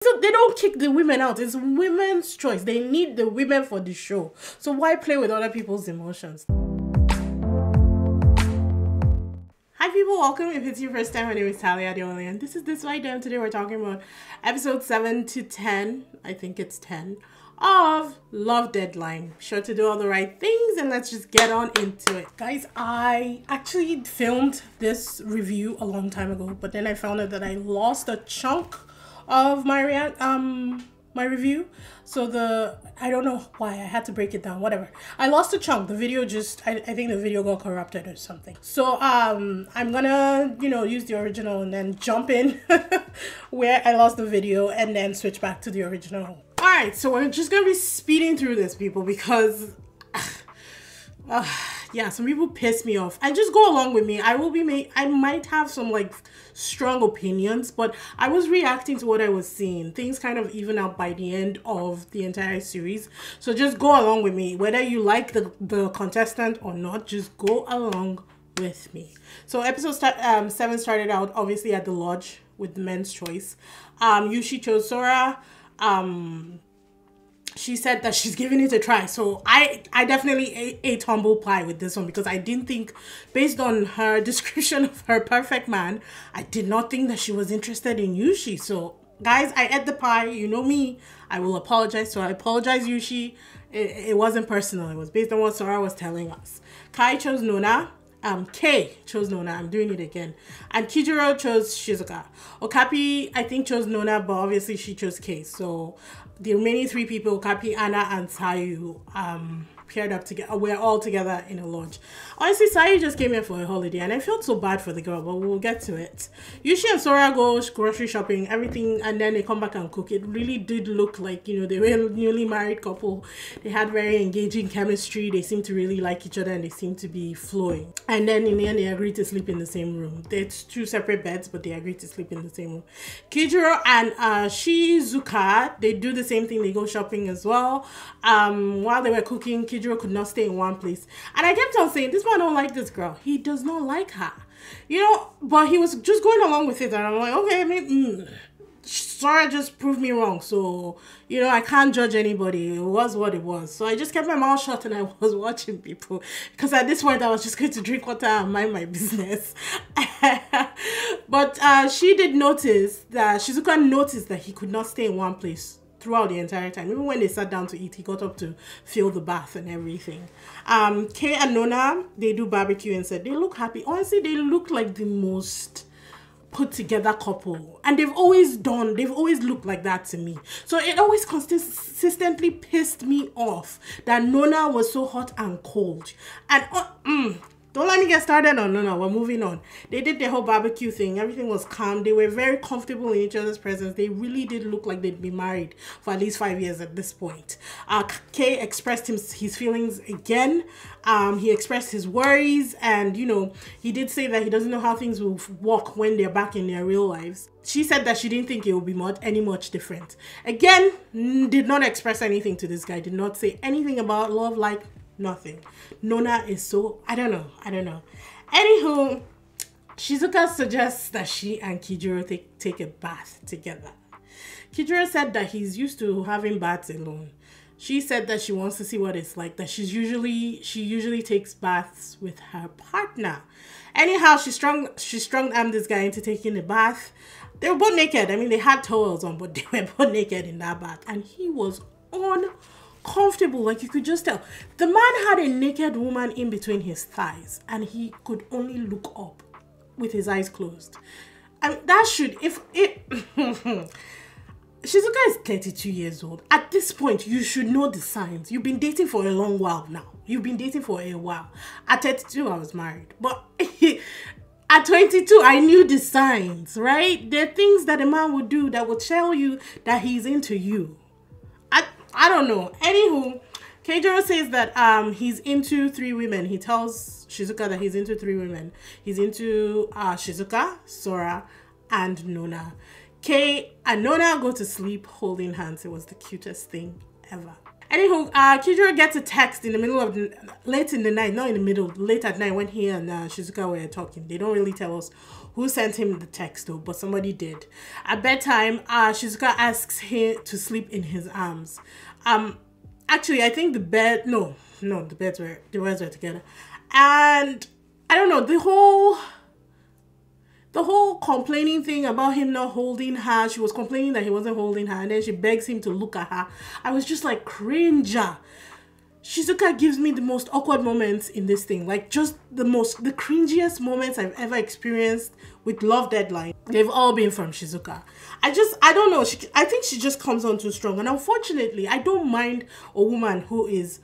So they don't kick the women out. It's women's choice. They need the women for the show. So why play with other people's emotions? Hi people, welcome. If it's your first time, my name is Talia Adeoli, and this is DISBYDEM. Today we're talking about episode 7 to 10, I think it's 10, of Love Deadline. Be sure to do all the right things and let's just get on into it. Guys, I actually filmed this review a long time ago, but then I found out that I lost a chunk of my review. So I don't know why, I had to break it down, whatever. I lost a chunk. The video just, I think the video got corrupted or something. So I'm gonna, use the original and then jump in where I lost the video and then switch back to the original. All right, so we're just gonna be speeding through this, people, because yeah, some people piss me off. And just go along with me. I might have some like strong opinions, but I was reacting to what I was seeing. Things kind of even out by the end of the entire series. So just go along with me. Whether you like the contestant or not, just go along with me. So episode 7 started out obviously at the lodge with the men's choice. Yushi chose Sora. She said that she's giving it a try. So I definitely ate humble pie with this one, because I didn't think, based on her description of her perfect man, I did not think that she was interested in Yushi. So guys, I ate the pie. You know me. I will apologize. So I apologize, Yushi. It wasn't personal. It was based on what Sora was telling us. Kai chose Nona. Kei chose Nona. I'm doing it again. And Kijiro chose Shizuka. Okapi, I think, chose Nona, but obviously she chose Kei. So the remaining 3 people, Okapi, Anna, and Sayu, paired up together. We're all together in a lodge. Honestly, Sayu just came here for a holiday, and I felt so bad for the girl, but we'll get to it. Yushi and Sora go grocery shopping, everything, and then they come back and cook. It really did look like, they were a newly married couple. They had very engaging chemistry. They seemed to really like each other, and they seemed to be flowing. And then in the end, they agreed to sleep in the same room. It's 2 separate beds, but they agreed to sleep in the same room. Kijiro and Shizuka, they do the same thing. They go shopping as well. While they were cooking, Kijiro could not stay in one place. And I kept on saying, this man don't like this girl. He does not like her. But he was just going along with it. And I'm like, okay, maybe, Sora just proved me wrong. So, I can't judge anybody. It was what it was. So I just kept my mouth shut and I was watching people. Because at this point, I was just going to drink water and mind my business. But she did notice that, Shizuka noticed that he could not stay in one place throughout the entire time. Even when they sat down to eat, he got up to fill the bath and everything. Kei and Nona, they do barbecue and said they look happy. Honestly, they look like the most put together couple, and they've always looked like that to me. So it always consistently pissed me off that Nona was so hot and cold. And don't let me get started on Nona. We're moving on. They did the whole barbecue thing. Everything was calm. They were very comfortable in each other's presence. They really did look like they'd been married for at least 5 years at this point. Kei expressed his feelings again. He expressed his worries, and he did say that he doesn't know how things will work when they're back in their real lives. She said that she didn't think it would be much different. Again, did not express anything to this guy. Did not say anything about love, like nothing. Nona is so, I don't know. Anywho, Shizuka suggests that she and Kijiro take a bath together. Kijiro said that he's used to having baths alone. She said that she wants to see what it's like, that she usually takes baths with her partner. Anyhow, she strung this guy into taking a bath. They were both naked. I mean, they had towels on, but they were both naked in that bath, and he was uncomfortable, like you could just tell. The man had a naked woman in between his thighs, and he could only look up with his eyes closed. I mean, that should, if it Shizuka is 32 years old. At this point, you should know the signs. You've been dating for a long while now. At 32, I was married. But at 22, I knew the signs, right? There are things that a man would do that would tell you that he's into you. I don't know. Anywho, Keijiro says that he's into 3 women. He tells Shizuka that he's into 3 women. He's into Shizuka, Sora, and Nona. Kei and Nona go to sleep holding hands. It was the cutest thing ever. Anywho, Kijiro gets a text in the middle of late in the night, not in the middle, late at night when he and Shizuka were talking. They don't really tell us who sent him the text though, but somebody did. At bedtime, Shizuka asks him to sleep in his arms. Actually, I think the beds were together, and I don't know, the whole complaining thing about him not holding her. She was complaining that he wasn't holding her, and then she begs him to look at her. I was just like, cringer. Shizuka gives me the most awkward moments in this thing. Like, just the cringiest moments I've ever experienced with Love Deadline. They've all been from Shizuka. I don't know. I think she just comes on too strong. And unfortunately, I don't mind a woman who is...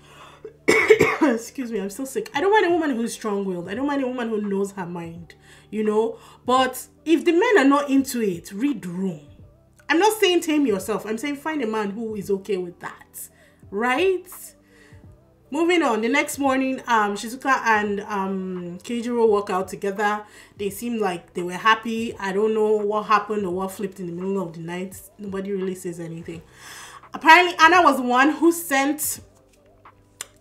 excuse me, I'm still sick. I don't mind a woman who's strong-willed. I don't mind a woman who knows her mind, you know. But if the men are not into it, read the room. I'm not saying tame yourself. I'm saying find a man who is okay with that, right? Moving on, the next morning, Shizuka and Keijiro walk out together. They seem like they were happy. I don't know what happened or what flipped in the middle of the night. Nobody really says anything. Apparently, Anna was the one who sent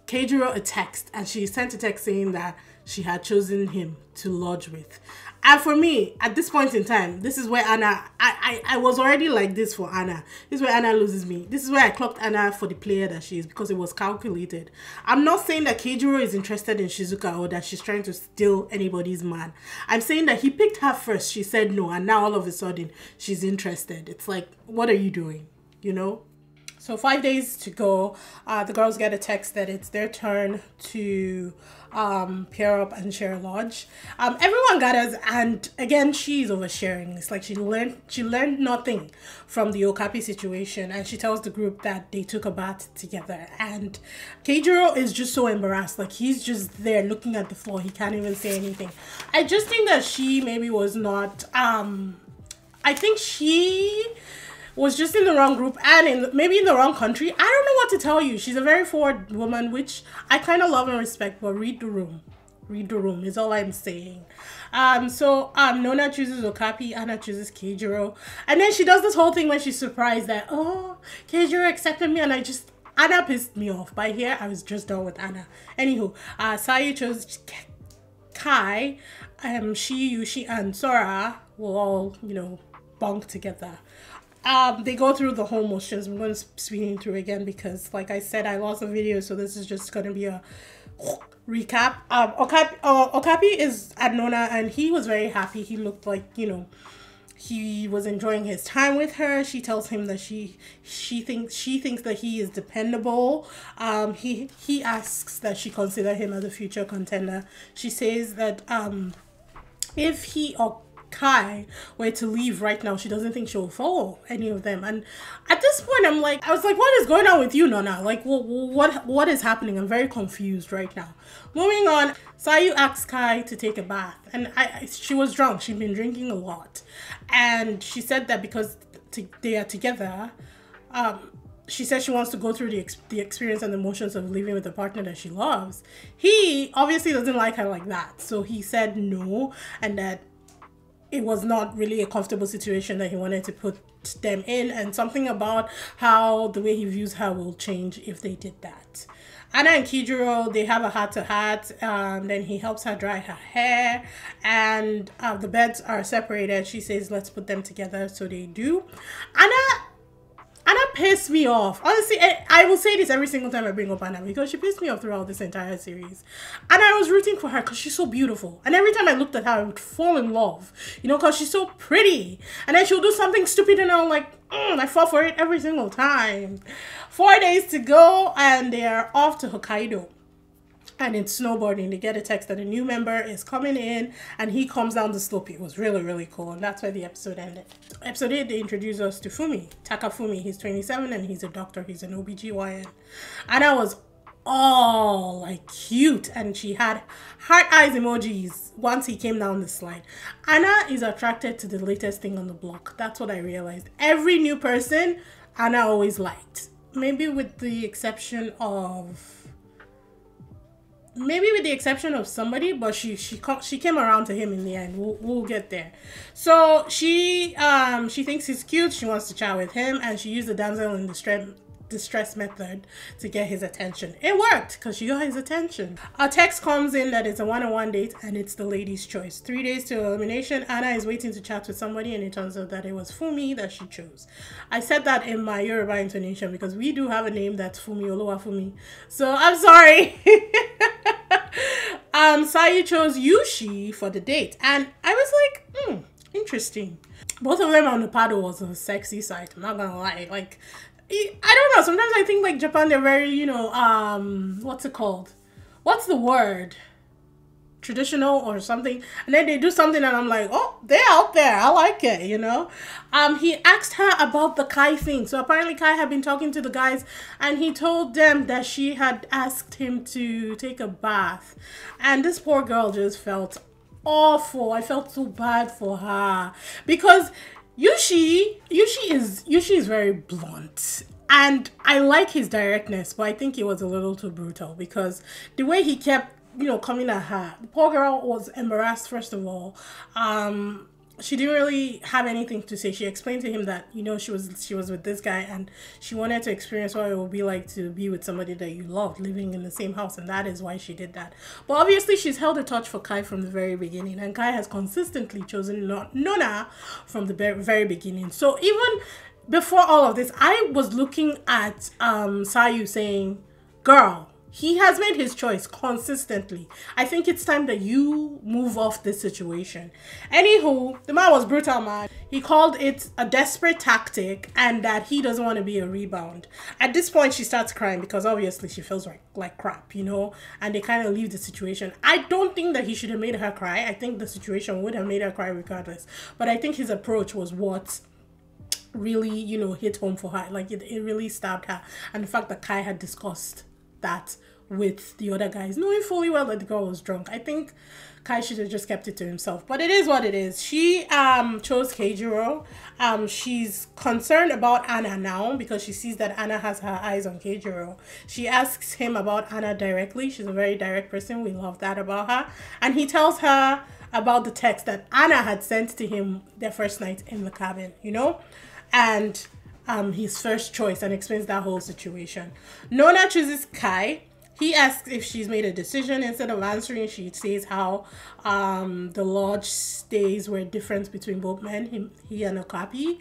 Keijiro a text, and she sent a text saying that she had chosen him to lodge with. And for me, at this point in time, this is where Anna, I was already like this for Anna. This is where Anna loses me. This is where I clocked Anna for the player that she is, because it was calculated. I'm not saying that Keijiro is interested in Shizuka or that she's trying to steal anybody's man. I'm saying that he picked her first. She said no, and now all of a sudden she's interested. It's like, what are you doing? You know? So 5 days to go. The girls get a text that it's their turn to pair up and share a lodge. Everyone gathers, and again, she's oversharing. It's like she learned nothing from the Okapi situation, and she tells the group that they took a bath together. And Keijiro is just so embarrassed. Like, he's just there looking at the floor. He can't even say anything. I just think that she maybe was not. I think she was just in the wrong group and maybe in the wrong country. I don't know what to tell you. She's a very forward woman, which I kind of love and respect, but read the room. Read the room is all I'm saying. So Nona chooses Okapi, Anna chooses Keijiro. And then she does this whole thing when she's surprised that, oh, Keijiro accepted me, and Anna pissed me off. By here, I was just done with Anna. Anywho, Sayu chose Kai. She, Yushi, and Sora will all, you know, bunk together. They go through the whole motions. I'm going to speed through again because, like I said, I lost a video, so this is just going to be a recap. Okapi is at Nona, and he was very happy. He looked like, you know, he was enjoying his time with her. She tells him that she thinks that he is dependable. He asks that she consider him as a future contender. She says that if he or Kai were to leave right now, she doesn't think she'll follow any of them. And at this point, I was like, what is going on with you, Nona? Like, what is happening? I'm very confused right now. Moving on, Sayu asks Kai to take a bath, and she was drunk. She'd been drinking a lot, and she said that because they are together, she said she wants to go through the experience and the emotions of living with a partner that she loves. He obviously doesn't like her like that, so he said no, and that it was not really a comfortable situation that he wanted to put them in, and something about how the way he views her will change if they did that. Anna and Keijiro, they have a heart-to-heart. Then he helps her dry her hair, and the beds are separated. She says, let's put them together, so they do. Anna pissed me off. Honestly, I will say this every single time I bring up Anna, because she pissed me off throughout this entire series. And I was rooting for her because she's so beautiful. And every time I looked at her, I would fall in love, you know, because she's so pretty. And then she'll do something stupid, and I'm like, I fall for it every single time. 4 days to go, and they are off to Hokkaido. And it's snowboarding. They get a text that a new member is coming in, and he comes down the slope. It was really, really cool, and that's where the episode ended. Episode 8, they introduce us to Fumi, Takafumi. He's 27, and he's a doctor. He's an OBGYN. Anna was all like cute, and she had heart eyes emojis once he came down the slide. Anna is attracted to the latest thing on the block. That's what I realized. Every new person, Anna always liked. Maybe with the exception of somebody, but she came around to him in the end. We'll get there. So she thinks he's cute. She wants to chat with him, and she used the damsel in distress method to get his attention. It worked because she got his attention. A text comes in that it's a one-on-one date and it's the lady's choice. 3 days to elimination. Anna is waiting to chat with somebody and it turns out that it was Fumi that she chose. I said that in my Yoruba intonation because we do have a name that's Fumi Oluwafumi. So I'm sorry. Sayu chose Yushi for the date and I was like, interesting. Both of them on the paddle was a sexy sight. I'm not gonna lie. Like, I don't know. Sometimes I think like Japan, they're very, you know, what's it called? What's the word? Traditional or something. And then they do something and I'm like, oh, they're out there. I like it, you know. He asked her about the Kai thing. So apparently Kai had been talking to the guys and he told them that she had asked him to take a bath. And this poor girl just felt awful. I felt so bad for her because Yushi is very blunt and I like his directness, but I think it was a little too brutal because the way he kept, you know, coming at her. The poor girl was embarrassed, first of all. She didn't really have anything to say. She explained to him that, you know, she was with this guy and she wanted to experience what it would be like to be with somebody that you loved living in the same house, and that is why she did that. But obviously she's held a touch for Kai from the very beginning, and Kai has consistently chosen Nona from the very beginning. So even before all of this, I was looking at Sayu saying, girl, he has made his choice consistently. I think it's time that you move off this situation. Anywho, the man was brutal, man. He called it a desperate tactic and that he doesn't want to be a rebound. At this point, she starts crying because obviously she feels like crap, you know, and they kind of leave the situation. I don't think that he should have made her cry. I think the situation would have made her cry regardless. But I think his approach was what really, you know, hit home for her. Like it really stabbed her. And the fact that Kai had discussed that with the other guys, knowing fully well that the girl was drunk. I think Kai should have just kept it to himself, but it is what it is. She chose Keijiro. She's concerned about Anna now because she sees that Anna has her eyes on Keijiro. She asks him about Anna directly. She's a very direct person. We love that about her. And he tells her about the text that Anna had sent to him their first night in the cabin, you know, and his first choice, and explains that whole situation. Nona chooses Kai. He asks if she's made a decision. Instead of answering, she says how the lodge stays were a difference between both men, he and Okapi.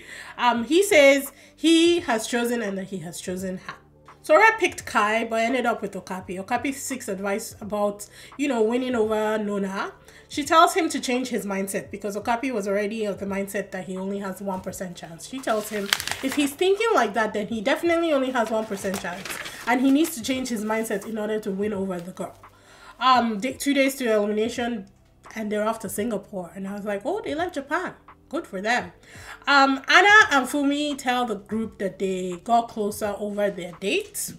He says he has chosen and that he has chosen her. Sora picked Kai but ended up with Okapi. Okapi seeks advice about, you know, winning over Nona. She tells him to change his mindset because Okapi was already of the mindset that he only has 1% chance. She tells him if he's thinking like that, then he definitely only has 1% chance. And he needs to change his mindset in order to win over the girl. 2 days to elimination and they're off to Singapore. And I was like, oh, they left Japan. Good for them. Anna and Fumi tell the group that they got closer over their date.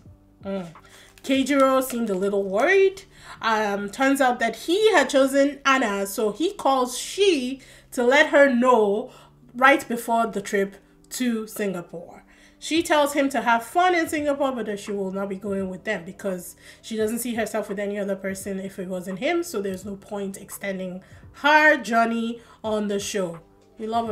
Keijiro seemed a little worried. Turns out that he had chosen Anna, so he calls she to let her know right before the trip to Singapore. She tells him to have fun in Singapore, but that she will not be going with them because she doesn't see herself with any other person if it wasn't him, so there's no point extending her journey on the show. We love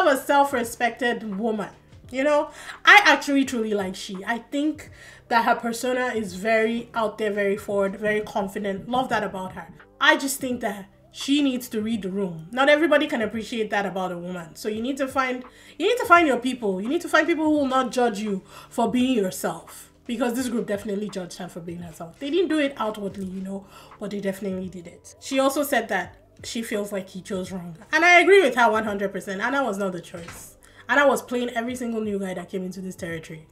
a self-respected woman, you know. I actually truly like she. I think that her persona is very out there, very forward, very confident. Love that about her. I just think that she needs to read the room. Not everybody can appreciate that about a woman. So you need to find your people. You need to find people who will not judge you for being yourself. Because this group definitely judged her for being herself. They didn't do it outwardly, you know, but they definitely did it. She also said that she feels like he chose wrong. And I agree with her 100%. Anna was not the choice. Anna was playing every single new guy that came into this territory.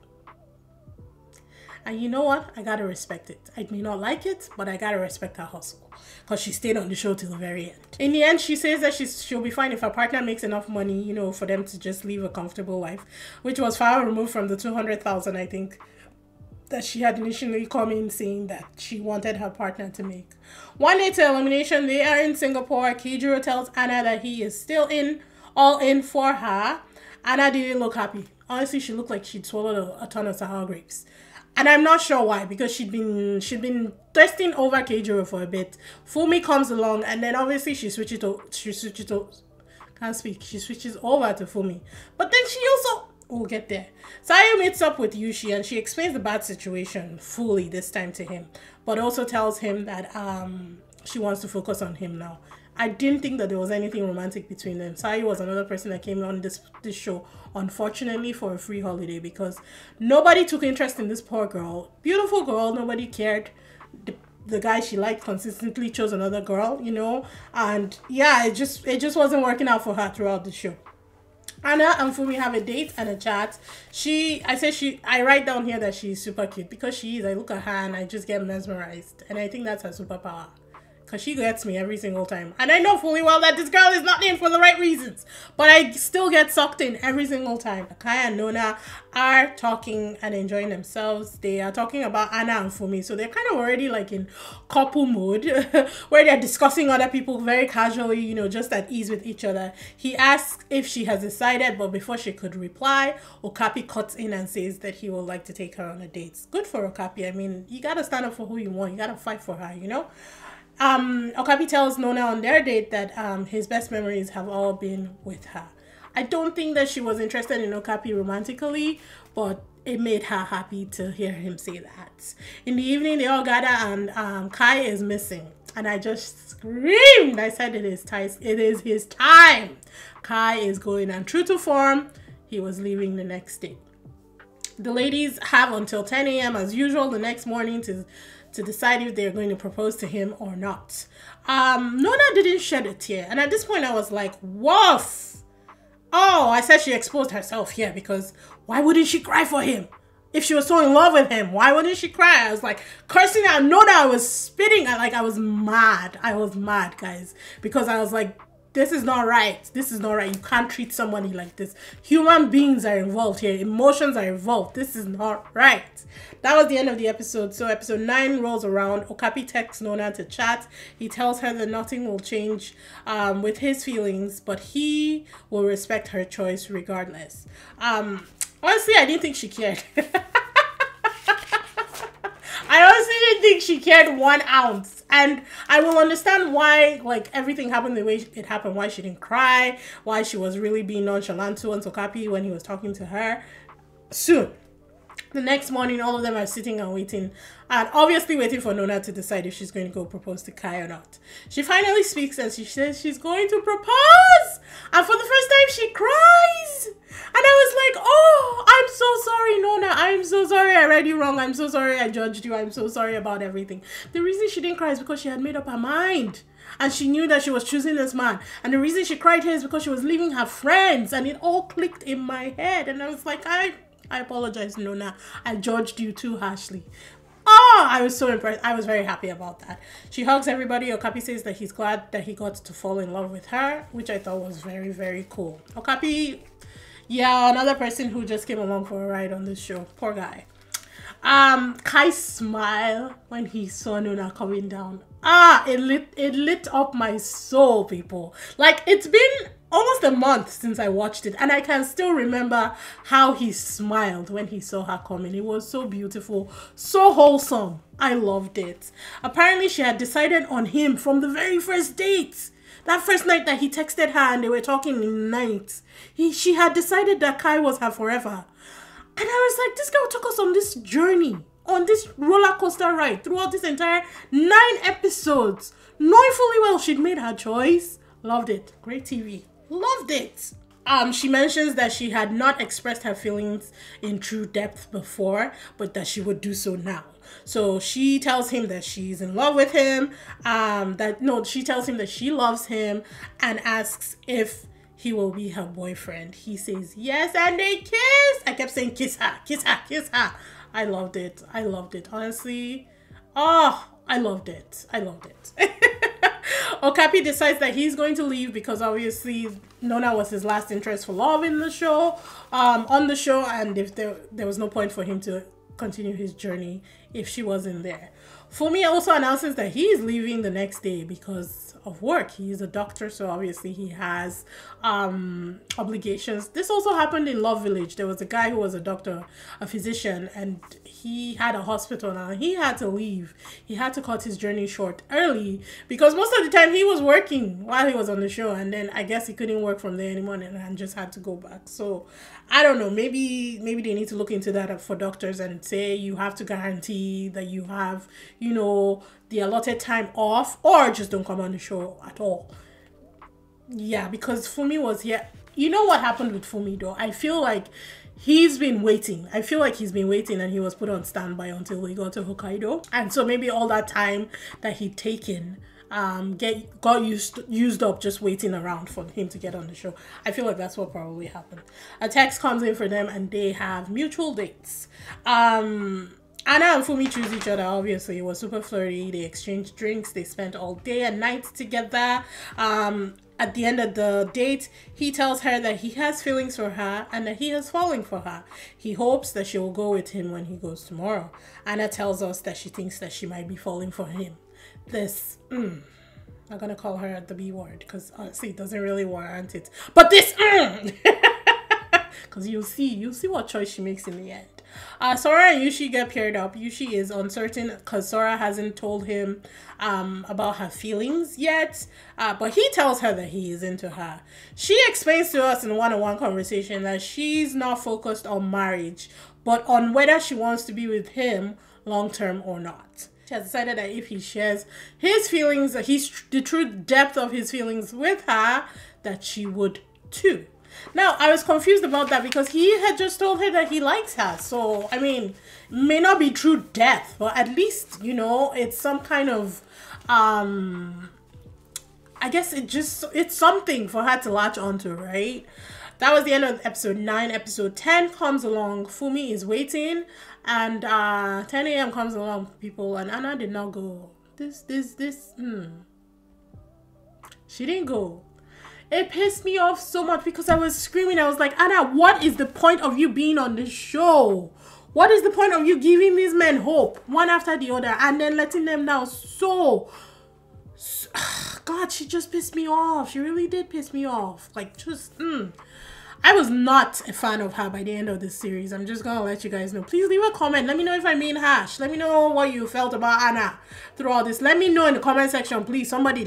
And you know what? I gotta respect it. I may not like it, but I gotta respect her hustle. Because she stayed on the show till the very end. In the end, she says that she'll be fine if her partner makes enough money, you know, for them to just live a comfortable life. Which was far removed from the 200,000, I think, that she had initially come in saying that she wanted her partner to make. 1 day to elimination, they are in Singapore. Keijiro tells Anna that he is still all in for her. Anna didn't look happy. Honestly, she looked like she'd swallowed a ton of sour grapes. And I'm not sure why, because she'd been thirsting over Keijiro for a bit. Fumi comes along, and then obviously she switches over to Fumi. But then she also, We'll get there. Sayu meets up with Yushi and she explains the bad situation fully this time to him, but also tells him that she wants to focus on him now. I didn't think that there was anything romantic between them. Sayu was another person that came on this show, unfortunately, for a free holiday because nobody took interest in this poor girl. Beautiful girl, nobody cared. The guy she liked consistently chose another girl, you know, and yeah, it just wasn't working out for her throughout the show. Anna and Fumi have a date and a chat. I write down here that she's super cute because she is. I look at her and I just get mesmerized, and I think that's her superpower. Because she gets me every single time. And I know fully well that this girl is not named for the right reasons. But I still get sucked in every single time. Kaya and Nona are talking and enjoying themselves. They are talking about Anna and Fumi. So they're kind of already like in couple mode. Where they're discussing other people very casually, you know, just at ease with each other. He asks if she has decided. But before she could reply, Okapi cuts in and says that he would like to take her on a date. Good for Okapi. I mean, you got to stand up for who you want. You got to fight for her, you know. Okapi tells Nona on their date that his best memories have all been with her. I don't think that she was interested in Okapi romantically, but it made her happy to hear him say that. In the evening, they all gather and Kai is missing. And I just screamed. I said it is his time. Kai is going, and true to form, he was leaving the next day. The ladies have until 10 a.m. as usual the next morning to decide if they're going to propose to him or not. Nona didn't shed a tear. And at this point, I was like, woof. Oh, I said she exposed herself here because why wouldn't she cry for him? If she was so in love with him, why wouldn't she cry? I was like cursing out Nona. I was spitting. I was mad. I was mad, guys. Because I was like, this is not right. This is not right. You can't treat somebody like this. Human beings are involved here. Emotions are involved. This is not right. That was the end of the episode. So episode 9 rolls around. Okapi texts Nona to chat. He tells her that nothing will change with his feelings, but he will respect her choice regardless. Honestly, I didn't think she cared. I honestly didn't think she cared 1 ounce. And I will understand why, like, everything happened the way it happened. Why she didn't cry. Why she was really being nonchalant to Okapi when he was talking to her. Soon. The next morning, all of them are sitting and waiting. And obviously waiting for Nona to decide if she's going to go propose to Kai or not. She finally speaks and she says she's going to propose. And for the first time, she cries. And I was like, oh, I'm so sorry, Nona. I'm so sorry I read you wrong. I'm so sorry I judged you. I'm so sorry about everything. The reason she didn't cry is because she had made up her mind. And she knew that she was choosing this man. And the reason she cried here is because she was leaving her friends. And it all clicked in my head. And I was like, I apologize, Nona. I judged you too harshly. Oh, I was so impressed. I was very happy about that. She hugs everybody. Okapi says that he's glad that he got to fall in love with her, which I thought was very, very cool. Okapi, yeah, another person who just came along for a ride on this show. Poor guy. Kai smiled when he saw Nona coming down. It lit up my soul, people. Like, it's been almost a month since I watched it, and I can still remember how he smiled when he saw her coming. It was so beautiful, so wholesome. I loved it. Apparently, she had decided on him from the very first date. That first night that he texted her and they were talking in the night. She had decided that Kai was her forever. And I was like, this girl took us on this journey, on this roller coaster ride throughout this entire 9 episodes, knowing fully well she'd made her choice. Loved it. Great TV. Loved it. She mentions that she had not expressed her feelings in true depth before, but that she would do so now. So she tells him that she's in love with him. She tells him that she loves him and asks if he will be her boyfriend. He says yes, and they kiss. I kept saying kiss her, kiss her, kiss her. I loved it. I loved it. Honestly. Oh, I loved it. I loved it. Okapi decides that he's going to leave because obviously Nona was his last interest for love in the show, on the show, and if there was no point for him to continue his journey if she wasn't there. Fumi also announces that he is leaving the next day because of work. He's a doctor, so obviously he has obligations. This also happened in Love Village. There was a guy who was a doctor, a physician, and he had a hospital now. He had to leave. He had to cut his journey short early because most of the time he was working while he was on the show, and then I guess he couldn't work from there anymore and just had to go back. So I don't know. Maybe they need to look into that for doctors and say you have to guarantee that you have, you know, the allotted time off, or just don't come on the show at all. Yeah, because Fumi was here. You know what happened with Fumi though? I feel like he's been waiting. I feel like he's been waiting and he was put on standby until he got to Hokkaido. And so maybe all that time that he'd taken got used up just waiting around for him to get on the show. I feel like that's what probably happened. A text comes in for them and they have mutual dates. Anna and Fumi choose each other. Obviously, it was super flirty. They exchanged drinks. They spent all day and night together. At the end of the date, he tells her that he has feelings for her and that he is falling for her. He hopes that she will go with him when he goes tomorrow. Anna tells us that she thinks that she might be falling for him. I'm gonna call her the B word because honestly, it doesn't really warrant it. But this, because you'll see what choice she makes in the end. Sora and Yushi get paired up. Yushi is uncertain because Sora hasn't told him about her feelings yet, but he tells her that he is into her. She explains to us in one-on-one conversation that she's not focused on marriage, but on whether she wants to be with him long-term or not. She has decided that if he shares his feelings, the true depth of his feelings with her, that she would too. Now, I was confused about that because he had just told her that he likes her. So, I mean, may not be true depth, but at least, you know, it's some kind of, I guess it's something for her to latch onto, right? That was the end of episode 9. Episode 10 comes along. Fumi is waiting. And 10 a.m. comes along, people. And Anna did not go. She didn't go. It pissed me off so much because I was screaming. I was like, Anna, what is the point of you being on the show? What is the point of you giving these men hope one after the other and then letting them down? God, she just pissed me off. She really did piss me off. Like, I was not a fan of her by the end of this series. I'm just gonna let you guys know. Please leave a comment. Let me know if I'm being harsh. Let me know what you felt about Anna through all this. Let me know in the comment section, please. Somebody.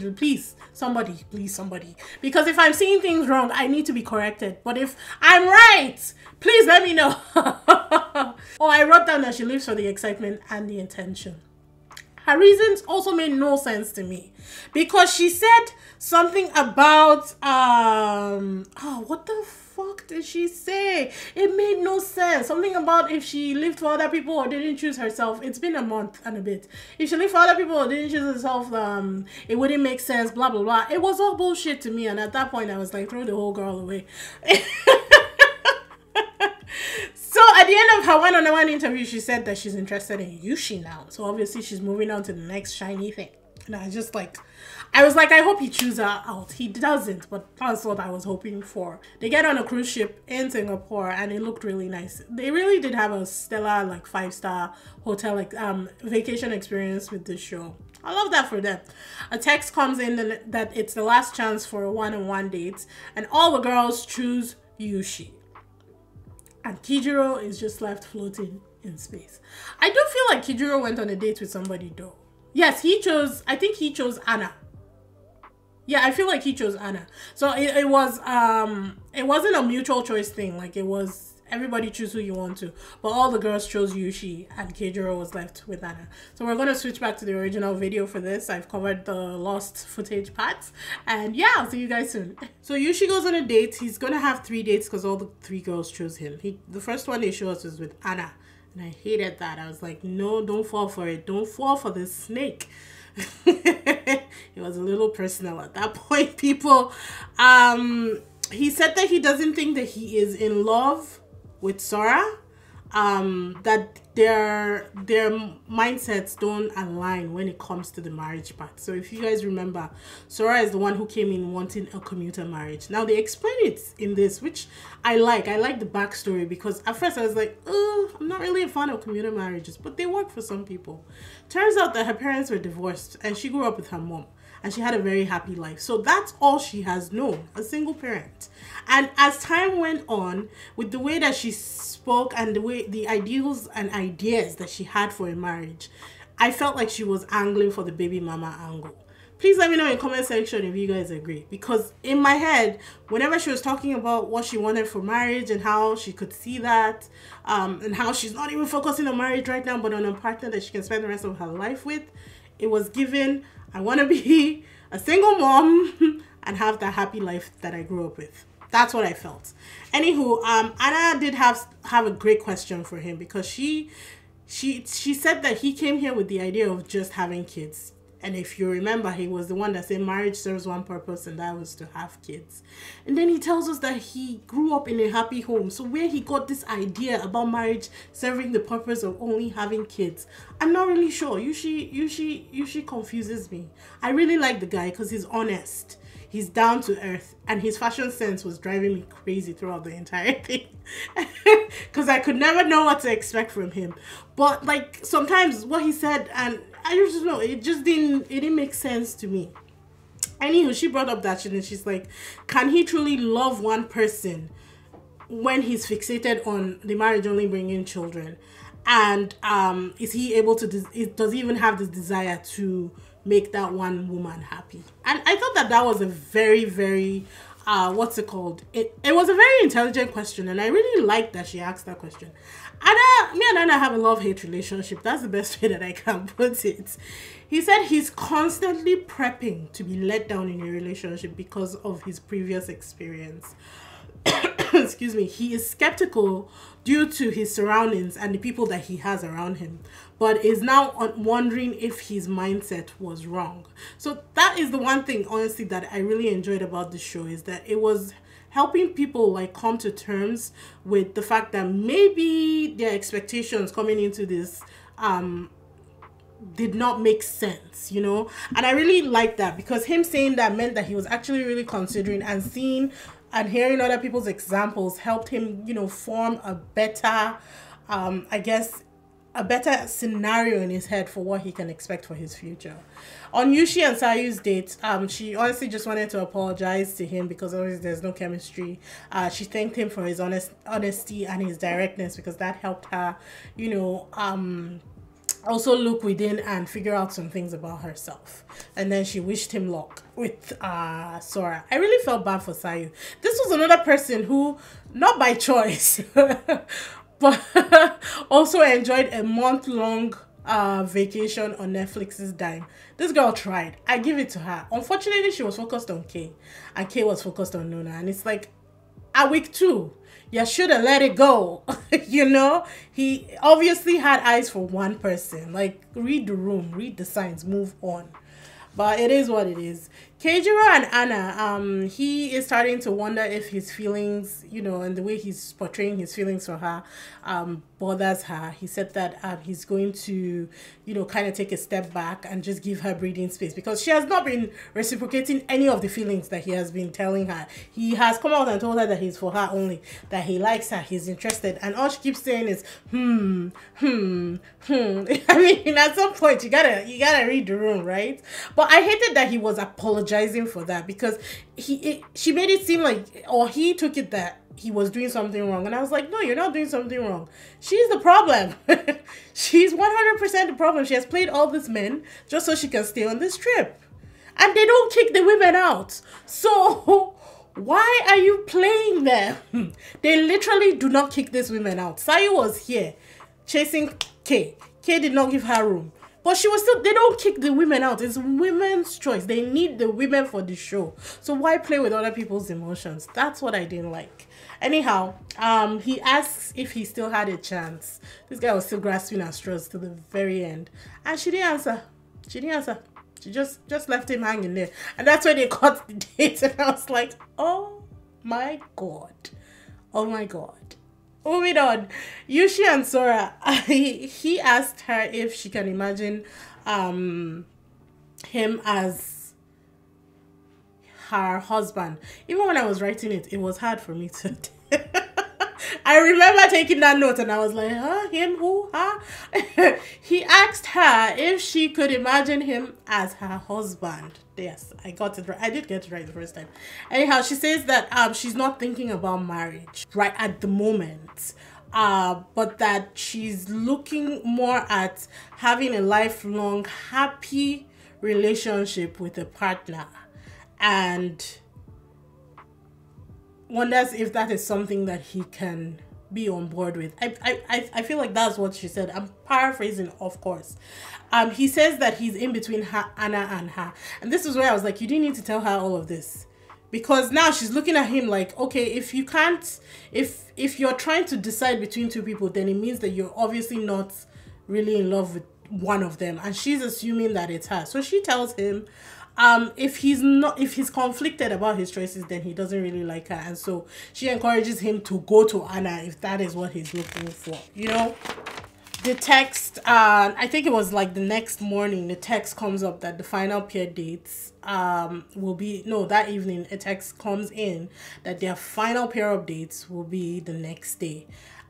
Because if I'm seeing things wrong, I need to be corrected. But if I'm right, please let me know. Oh, I wrote down that she lives for the excitement and the intention. Her reasons also made no sense to me because she said something about what the fuck did she say? It made no sense. Something about if she lived for other people or didn't choose herself. It's been a month and a bit. If she lived for other people or didn't choose herself, it wouldn't make sense, blah blah blah. It was all bullshit to me, and at that point I was like, throw the whole girl away. So at the end of her one-on-one interview, she said that she's interested in Yushi now. So obviously she's moving on to the next shiny thing. And I was like, I hope he chooses her out. He doesn't, but that's what I was hoping for. They get on a cruise ship in Singapore and it looked really nice. They really did have a stellar, like 5-star hotel, like vacation experience with this show. I love that for them. A text comes in that it's the last chance for a one-on-one date and all the girls choose Yushi. And Kijiro is just left floating in space. I do feel like Kijiro went on a date with somebody though. Yes, I think he chose Anna. Yeah, I feel like he chose Anna. So it wasn't a mutual choice thing. Like it was everybody choose who you want to. But all the girls chose Yushi and Kijiro was left with Anna. So we're going to switch back to the original video for this. I've covered the lost footage parts. And yeah, I'll see you guys soon. So Yushi goes on a date. He's going to have 3 dates because all the 3 girls chose him. The first one they show us was with Anna. And I hated that. I was like, no, don't fall for it. Don't fall for this snake. It was a little personal at that point, people. He said that he doesn't think that he is in love with Sora. that their mindsets don't align when it comes to the marriage part. So if you guys remember, Sora is the one who came in wanting a commuter marriage. Now they explain it in this, which I like the backstory, because at first I was like, oh, I'm not really a fan of commuter marriages, but they work for some people. Turns out that her parents were divorced and she grew up with her mom, and she had a very happy life. So that's all she has known, a single parent. And as time went on, with the way that she spoke and the ideals and ideas that she had for a marriage, I felt like she was angling for the baby mama angle. Please let me know in the comment section if you guys agree. Because in my head, whenever she was talking about what she wanted for marriage and how she could see that, and how she's not even focusing on marriage right now, but on a partner that she can spend the rest of her life with, it was given, I want to be a single mom and have that happy life that I grew up with. That's what I felt. Anywho, Anna did have a great question for him, because she said that he came here with the idea of just having kids. And if you remember, he was the one that said marriage serves one purpose, and that was to have kids. And then he tells us that he grew up in a happy home. So where he got this idea about marriage serving the purpose of only having kids, I'm not really sure. Yushi confuses me. I really like the guy because he's honest. He's down to earth, and his fashion sense was driving me crazy throughout the entire thing, because I could never know what to expect from him. But like sometimes what he said, and I just don't know, it didn't make sense to me. Anywho, she brought up that shit, and she's like, can he truly love one person when he's fixated on the marriage only bringing children? And is he able to, does he even have this desire to make that one woman happy? And I thought that was a very, very what's it called, it was a very intelligent question, and I really liked that she asked that question. Me and Anna have a love-hate relationship. That's the best way that I can put it. He said he's constantly prepping to be let down in a relationship because of his previous experience. Excuse me. He is skeptical due to his surroundings and the people that he has around him, but is now wondering if his mindset was wrong. So that is the one thing, honestly, that I really enjoyed about the show, is that it was helping people like come to terms with the fact that maybe their expectations coming into this did not make sense, you know. And I really liked that, because him saying that meant that he was actually really considering, and seeing and hearing other people's examples helped him, you know, form a better I guess a better scenario in his head for what he can expect for his future. On Yushi and Sayu's date, she honestly just wanted to apologize to him because obviously there's no chemistry. She thanked him for his honesty and his directness, because that helped her, you know, also look within and figure out some things about herself. And then she wished him luck with Sora. I really felt bad for Sayu. This was another person who, not by choice, but also enjoyed a month-long vacation on Netflix's dime. This girl tried. I give it to her. Unfortunately, she was focused on Kay, and Kay was focused on Nona. And it's like, at week 2, you should have let it go. You know, he obviously had eyes for one person. Like, read the room, read the signs, move on. But it is what it is. Keijiro and Anna, he is starting to wonder if his feelings, you know, and the way he's portraying his feelings for her bothers her. He said that he's going to, you know, kind of take a step back and just give her breathing space, because she has not been reciprocating any of the feelings that he has been telling her. He has come out and told her that he's for her only, that he likes her, he's interested, and all she keeps saying is I mean, at some point you gotta read the room, right? But I hated that he was apologizing for that, because she made it seem like, or he took it that he was doing something wrong. And I was like, no, you're not doing something wrong. She's the problem. She's 100% the problem. She has played all these men just so she can stay on this trip. And they don't kick the women out. So why are you playing them? They literally do not kick these women out. Sayu was here chasing Kay. Kay did not give her room. But she was still, they don't kick the women out. It's women's choice. They need the women for the show. So why play with other people's emotions? That's what I didn't like. Anyhow, he asks if he still had a chance. This guy was still grasping at straws to the very end. And she didn't answer. She didn't answer. She just left him hanging there. And that's when they cut the date. And I was like, oh my God. Oh my God. Moving on, Yushi and Sora. He asked her if she can imagine him as her husband. Even when I was writing it, it was hard for me to. I remember taking that note and I was like, huh? Him? Who? Huh? He asked her if she could imagine him as her husband. Yes, I got it right. I did get it right the first time. Anyhow, she says that she's not thinking about marriage right at the moment. But that she's looking more at having a lifelong happy relationship with a partner, and wonders if that is something that he can be on board with. I feel like that's what she said. I'm paraphrasing, of course. He says that he's in between her, Anna and her. And this is where I was like, you didn't need to tell her all of this. Because now she's looking at him like, okay, if you can't, if you're trying to decide between two people, then it means that you're obviously not really in love with one of them. And she's assuming that it's her. So she tells him, if he's conflicted about his choices, then he doesn't really like her. And so she encourages him to go to Anna if that is what he's looking for, you know. The text, I think it was like the next morning, the text comes up that the final pair dates will be, no, that evening a text comes in that their final pair of dates will be the next day,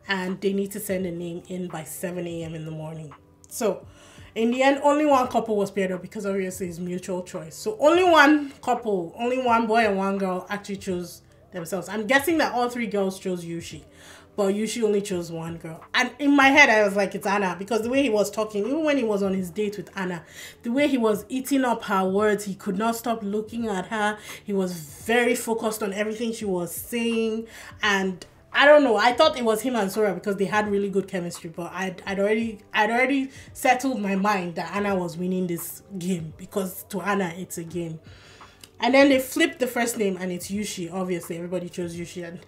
and they need to send a name in by 7 a.m. in the morning. So in the end, only one couple was paired up because obviously it's mutual choice. So only one couple, only one boy and one girl actually chose themselves. I'm guessing that all three girls chose Yushi, but Yushi only chose one girl. And in my head, I was like, it's Anna, because the way he was talking, even when he was on his date with Anna, the way he was eating up her words, he could not stop looking at her. He was very focused on everything she was saying. And I don't know, I thought it was him and Sora because they had really good chemistry, but I'd already settled my mind that Anna was winning this game, because to Anna, it's a game. And then they flipped the first name and it's Yushi. Obviously, everybody chose Yushi. And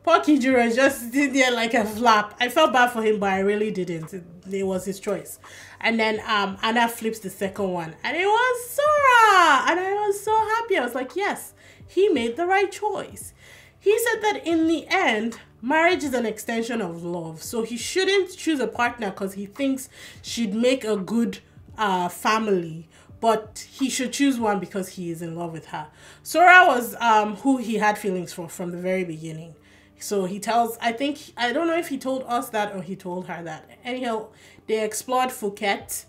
poor Kijiro just did there like a flap. I felt bad for him, but I really didn't. It was his choice. And then Anna flips the second one. And it was Sora! And I was so happy. I was like, yes, he made the right choice. He said that in the end, marriage is an extension of love. So he shouldn't choose a partner because he thinks she'd make a good family. But he should choose one because he is in love with her. Sora was who he had feelings for from the very beginning. So he tells, I don't know if he told us that or he told her that. Anyhow, they explored Phuket.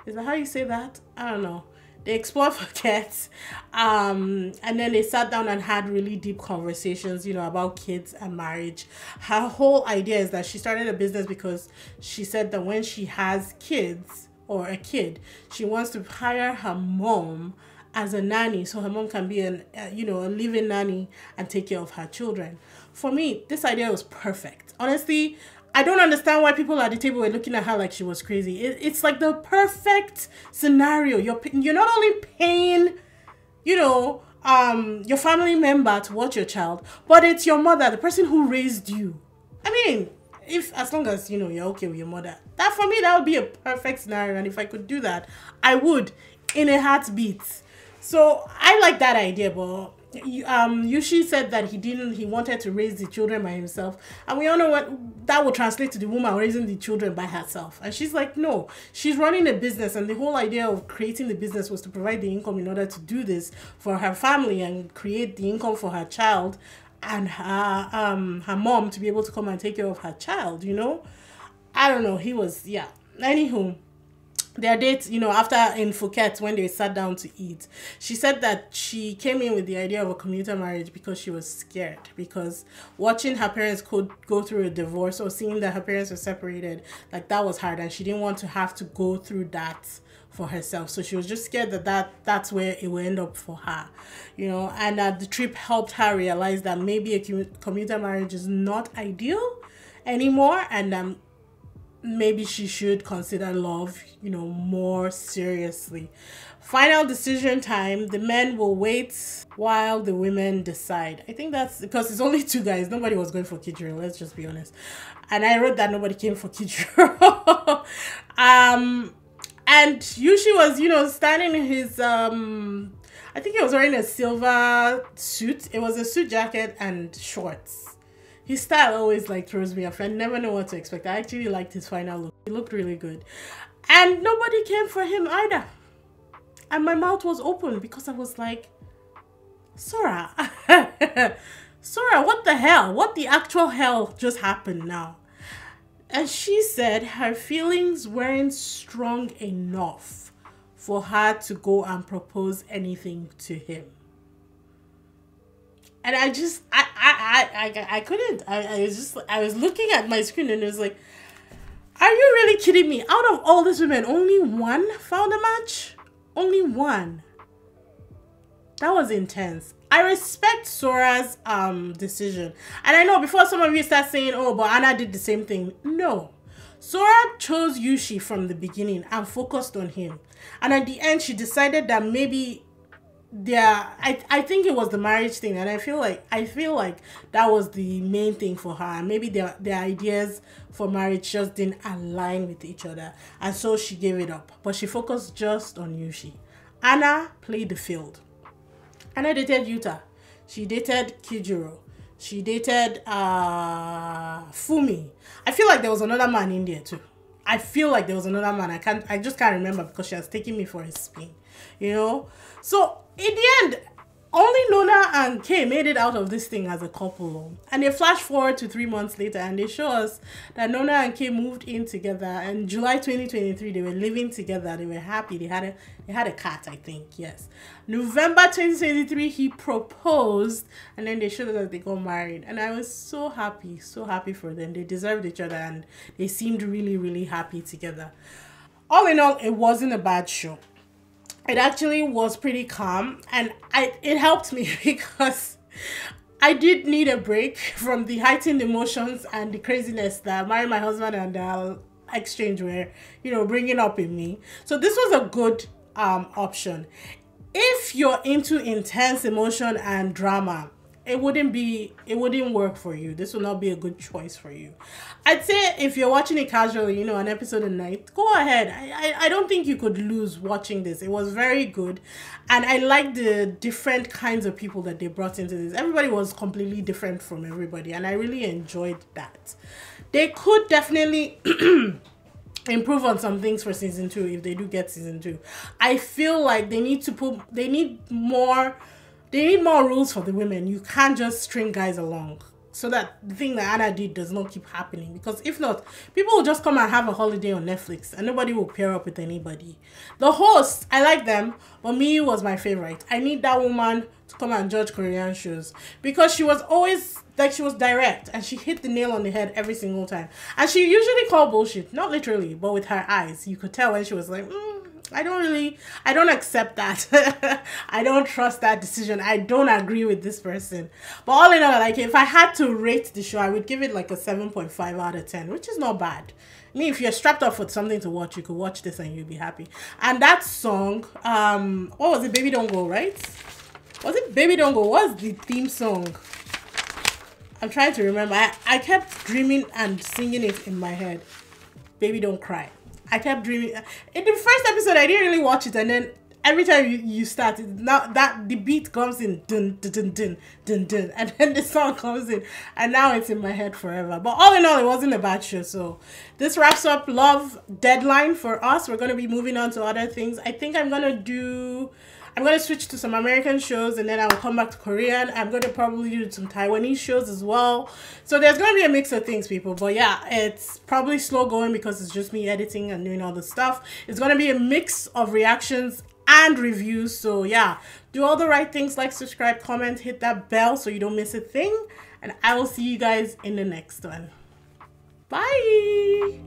Is that how you say that? I don't know. They explored Phuket. And then they sat down and had really deep conversations, you know, about kids and marriage. Her whole idea is that she started a business because she said that when she has kids, or a kid, she wants to hire her mom as a nanny so her mom can be a living nanny and take care of her children. For me, this idea was perfect. Honestly, I don't understand why people at the table were looking at her like she was crazy. It's like the perfect scenario. You're not only paying, your family member to watch your child, but it's your mother, the person who raised you. I mean, as long as you're okay with your mother, that for me that would be a perfect scenario. And if I could do that, I would in a heartbeat. So I like that idea. But Yushi said that he wanted to raise the children by himself, and we all know what that would translate to, the woman raising the children by herself. And she's like, no, she's running a business, and the whole idea of creating the business was to provide the income in order to do this for her family and create the income for her child and her mom to be able to come and take care of her child, I don't know. He was, yeah. Anywho, their date, after in Phuket, when they sat down to eat, she said that she came in with the idea of a commuter marriage because she was scared, because watching her parents could go through a divorce or seeing that her parents were separated, like that was hard, and she didn't want to have to go through that for herself. So she was just scared that's where it will end up for her, and the trip helped her realize that maybe a commuter marriage is not ideal anymore, and maybe she should consider love, more seriously. Final decision time. The men will wait while the women decide. I think that's because it's only two guys. Nobody was going for Kijiro, let's just be honest. And I wrote that nobody came for Kijiro. And Yushi was, standing in his, I think he was wearing a silver suit. It was a suit jacket and shorts. His style always like throws me off. I never know what to expect. I actually liked his final look. He looked really good. And nobody came for him either. And my mouth was open because I was like, Sora, Sora, what the hell? What the actual hell just happened now? And she said her feelings weren't strong enough for her to go and propose anything to him. And I just, I couldn't. I was looking at my screen and it was like, are you really kidding me? Out of all these women, only one found a match? Only one. That was intense. I respect Sora's decision. And I know before some of you start saying, oh, but Anna did the same thing. No. Sora chose Yushi from the beginning and focused on him. And at the end, she decided that maybe I think it was the marriage thing, and I feel like that was the main thing for her. And maybe their ideas for marriage just didn't align with each other, and so she gave it up. But she focused just on Yushi. Anna played the field. Anna dated Yuta. She dated Kijiro. She dated Fumi. I feel like there was another man in there too. I feel like there was another man. I just can't remember because she has taken me for a spin. You know? So in the end, only Nona and Kay made it out of this thing as a couple. And they flash forward to 3 months later and they show us that Nona and Kay moved in together. And July 2023, they were living together. They were happy. They had a cat, I think. Yes. November 2023, he proposed. And then they showed us that they got married. And I was so happy for them. They deserved each other and they seemed really, really happy together. All in all, it wasn't a bad show. It actually was pretty calm, and it helped me because I did need a break from the heightened emotions and the craziness that Marry My Husband and Exchange were, bringing up in me. So this was a good option. If you're into intense emotion and drama, it wouldn't work for you. This will not be a good choice for you. I'd say if you're watching it casually, an episode a night, go ahead. I don't think you could lose watching this. It was very good. And I like the different kinds of people that they brought into this. Everybody was completely different from everybody. And I really enjoyed that. They could definitely improve on some things for season 2 if they do get season 2. I feel like they need more rules for the women. You can't just string guys along so that the thing that Anna did does not keep happening. Because if not, people will just come and have a holiday on Netflix and nobody will pair up with anybody. The hosts, I like them, but Miyu was my favorite. I need that woman to come and judge Korean shows because she was always like, she was direct and she hit the nail on the head every single time. And she usually called bullshit, not literally, but with her eyes. You could tell when she was like, I don't accept that. I don't trust that decision. I don't agree with this person. But all in all, like, if I had to rate the show, I would give it like a 7.5 out of 10, which is not bad. I mean, if you're strapped up with something to watch, you could watch this and you'll be happy. And that song, what was it? Baby Don't Go, right? Was it Baby Don't Go? What was the theme song? I'm trying to remember. I kept dreaming and singing it in my head. Baby Don't Cry. I kept dreaming. In the first episode, I didn't really watch it, and then every time you start, now that the beat comes in, dun dun dun dun dun dun, and then the song comes in, and now it's in my head forever. But all in all, it wasn't a bad show. So this wraps up Love Deadline for us. We're gonna be moving on to other things. I think I'm gonna switch to some American shows and then I will come back to Korean. I'm going to probably do some Taiwanese shows as well. So there's going to be a mix of things, people. But yeah, it's probably slow going because it's just me editing and doing all the stuff. It's going to be a mix of reactions and reviews. So yeah, do all the right things, like, subscribe, comment, hit that bell so you don't miss a thing. And I will see you guys in the next one. Bye!